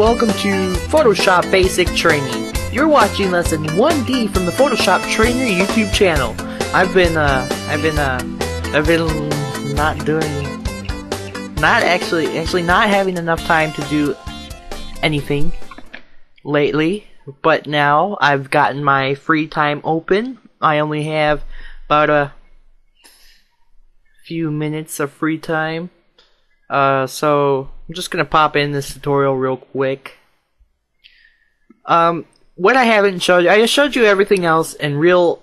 welcome to Photoshop Basic Training. You're watching lesson 1D from the Photoshop Trainer YouTube channel. I've been not having enough time to do anything lately, but now I've gotten my free time open. I only have about a few minutes of free time. So I'm just gonna pop in this tutorial real quick. What I haven't showed you, I just showed you everything else in real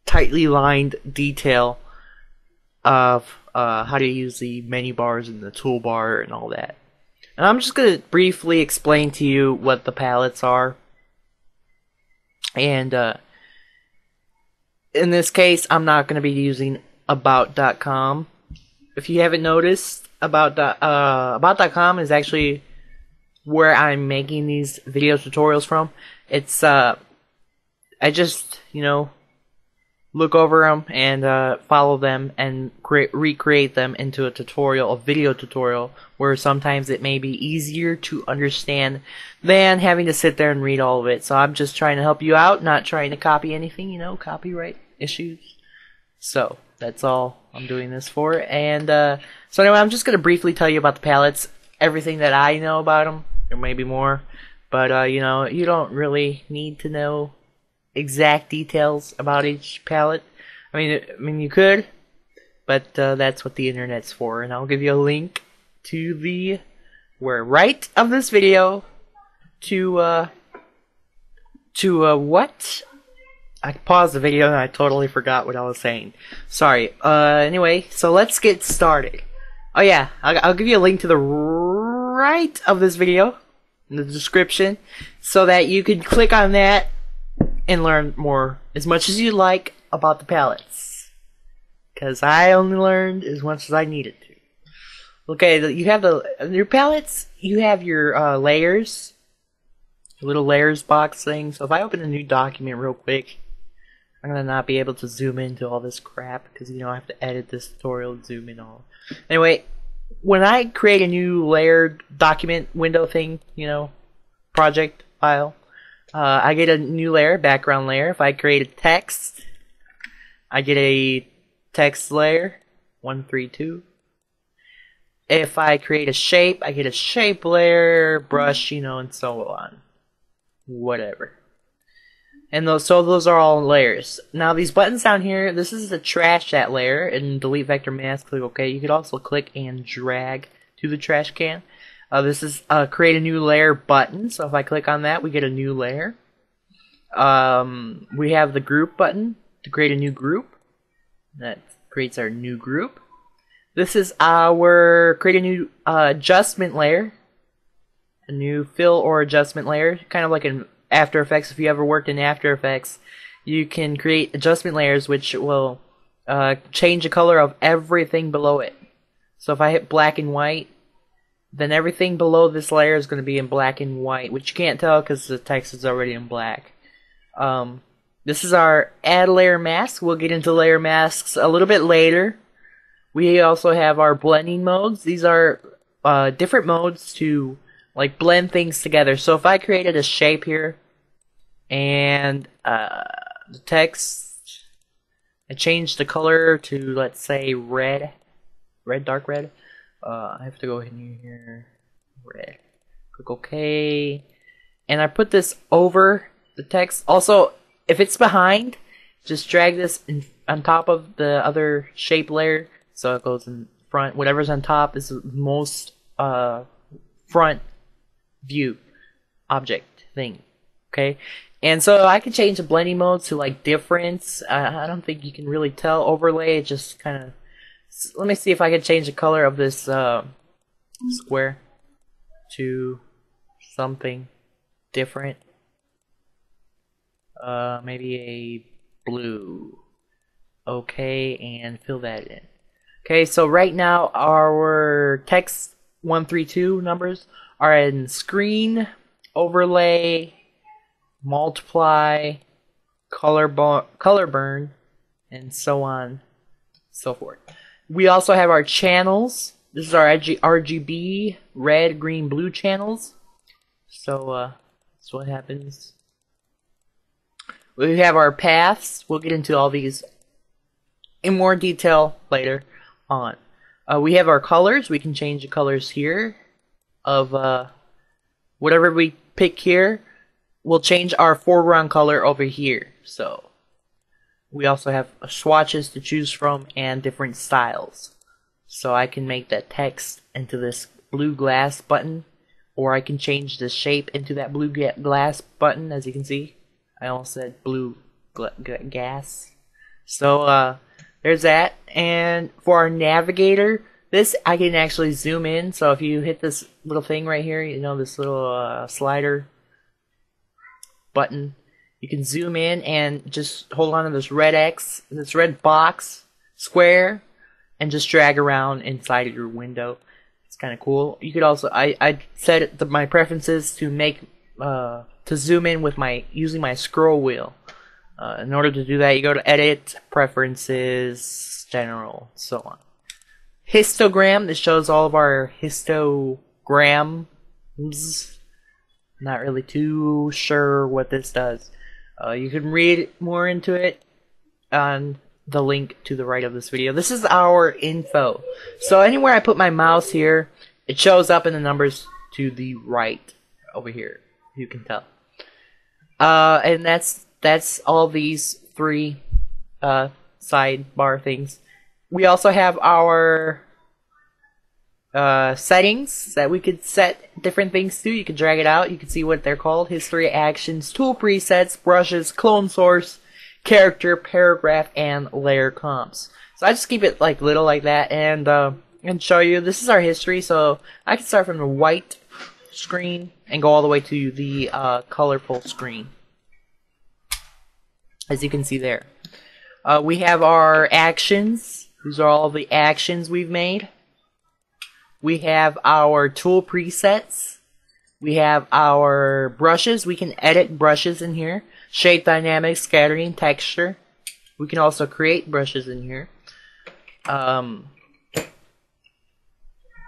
tightly lined detail of how to use the menu bars and the toolbar and all that. And I'm just gonna briefly explain to you what the palettes are. And in this case, I'm not gonna be using about.com. If you haven't noticed, about.com is actually where I'm making these video tutorials from. It's I just look over them and follow them and recreate them into a video tutorial, where sometimes it may be easier to understand than having to sit there and read all of it. So I'm just trying to help you out, not trying to copy anything, copyright issues. So that's all I'm doing this for. And so anyway, I'm just going to briefly tell you about the palettes, everything that I know about them. There may be more, but you don't really need to know exact details about each palette. I mean you could, but that's what the internet's for. And I'll give you a link to the right of this video to what? I paused the video and I totally forgot what I was saying. Sorry. Anyway, so let's get started. Oh yeah, I'll give you a link to the right of this video in the description, so that you can click on that and learn more, as much as you like, about the palettes. Because I only learned as much as I needed to. Okay, you have your palettes. You have your layers, little layers box thing. So if I open a new document real quick, I'm gonna not be able to zoom into all this crap because I have to edit this tutorial and zoom in all. Anyway, when I create a new layered document window thing, project file, I get a new layer, background layer. If I create a text, I get a text layer, 132. If I create a shape, I get a shape layer, brush, and so on. Whatever. And those are all layers. Now these buttons down here, this is to trash that layer, and delete vector mask, click OK. You could also click and drag to the trash can. This is create a new layer button, so if I click on that, we get a new layer. We have the group button to create a new group. That creates our new group. This is our create a new adjustment layer. A new fill or adjustment layer, kind of like an After Effects. If you ever worked in After Effects, you can create adjustment layers which will change the color of everything below it. So if I hit black and white, then everything below this layer is going to be in black and white, which you can't tell because the text is already in black. This is our add layer mask. We'll get into layer masks a little bit later. We also have our blending modes. These are different modes to blend things together. So if I created a shape here and the text, I changed the color to, let's say, red, dark red. I have to go in here, red. Click OK, and I put this over the text. Also, if it's behind, just drag this on top of the other shape layer, so it goes in front. Whatever's on top is the most front view object thing. Okay, and so I can change the blending mode to difference. I don't think you can really tell. Overlay, it just kind of. Let me see if I can change the color of this square to something different. Maybe a blue. Okay, and fill that in. Okay, so right now our text 132 numbers are in screen, overlay, multiply, color burn, and so on, so forth. We also have our channels. This is our RGB red, green, blue channels. So that's what happens. We have our paths. We'll get into all these in more detail later on. We have our colors. We can change the colors here of whatever we pick here. We'll change our foreground color over here. So we also have swatches to choose from and different styles. So I can make that text into this blue glass button, or I can change the shape into that blue glass button, as you can see. I almost said blue gas. So there's that. And for our navigator, this I can actually zoom in. So if you hit this little thing right here, you know, this little slider button, you can zoom in and just hold on to this red X, this red box, square, and just drag around inside of your window. It's kind of cool. You could also, I set my preferences to make to zoom in with using my scroll wheel. In order to do that, you go to Edit, Preferences, General, so on. Histogram. This shows all of our histograms. Not really too sure what this does. You can read more into it on the link to the right of this video. This is our info. So anywhere I put my mouse here, it shows up in the numbers to the right over here. You can tell. And that's all these three sidebar things. We also have our settings that we could set different things to. You can drag it out. You can see what they're called: history, actions, tool presets, brushes, clone source, character, paragraph, and layer comps. So I just keep it like little like that and show you. This is our history, so I can start from the white screen and go all the way to the colorful screen, as you can see there. We have our actions. These are all the actions we've made. We have our tool presets. We have our brushes. We can edit brushes in here. Shape dynamics, scattering, texture. We can also create brushes in here.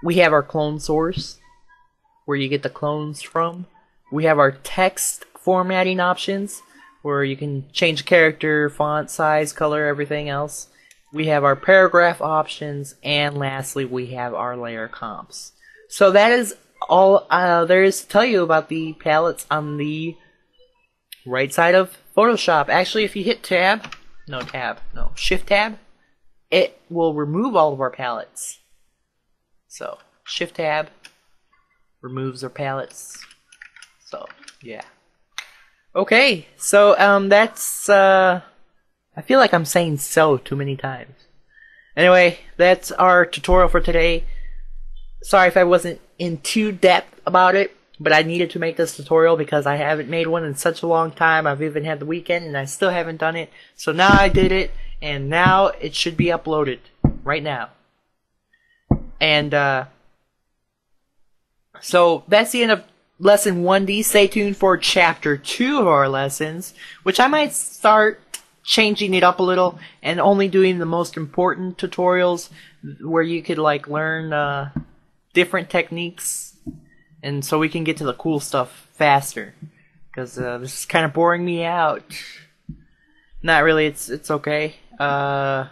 We have our clone source, where you get the clones from. We have our text formatting options, where you can change character, font size, color, everything else. We have our paragraph options, and lastly we have our layer comps. So that is all there is to tell you about the palettes on the right side of Photoshop. Actually, if you hit Shift Tab, it will remove all of our palettes. So Shift Tab removes our palettes. So yeah. Okay, so that's I feel like I'm saying so too many times. Anyway, that's our tutorial for today. Sorry if I wasn't in too depth about it, but I needed to make this tutorial because I haven't made one in such a long time. I've even had the weekend and I still haven't done it. So now I did it, and now it should be uploaded right now. And so that's the end of Lesson 1D. Stay tuned for Chapter 2 of our lessons, which I might start changing it up a little and only doing the most important tutorials where you could like learn different techniques, and so we can get to the cool stuff faster, because this is kind of boring me out. Not really, it's okay. Anyway,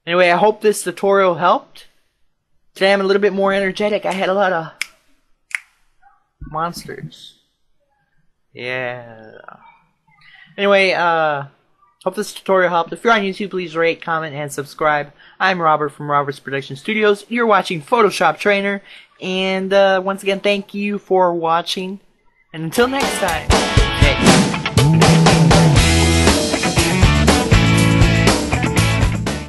I hope this tutorial helped. Today I'm a little bit more energetic. I had a lot of monsters. Yeah. Anyway, hope this tutorial helped. If you're on YouTube, please rate, comment, and subscribe. I'm Robert from Robert's Production Studios. You're watching Photoshop Trainer. And once again, thank you for watching. And until next time.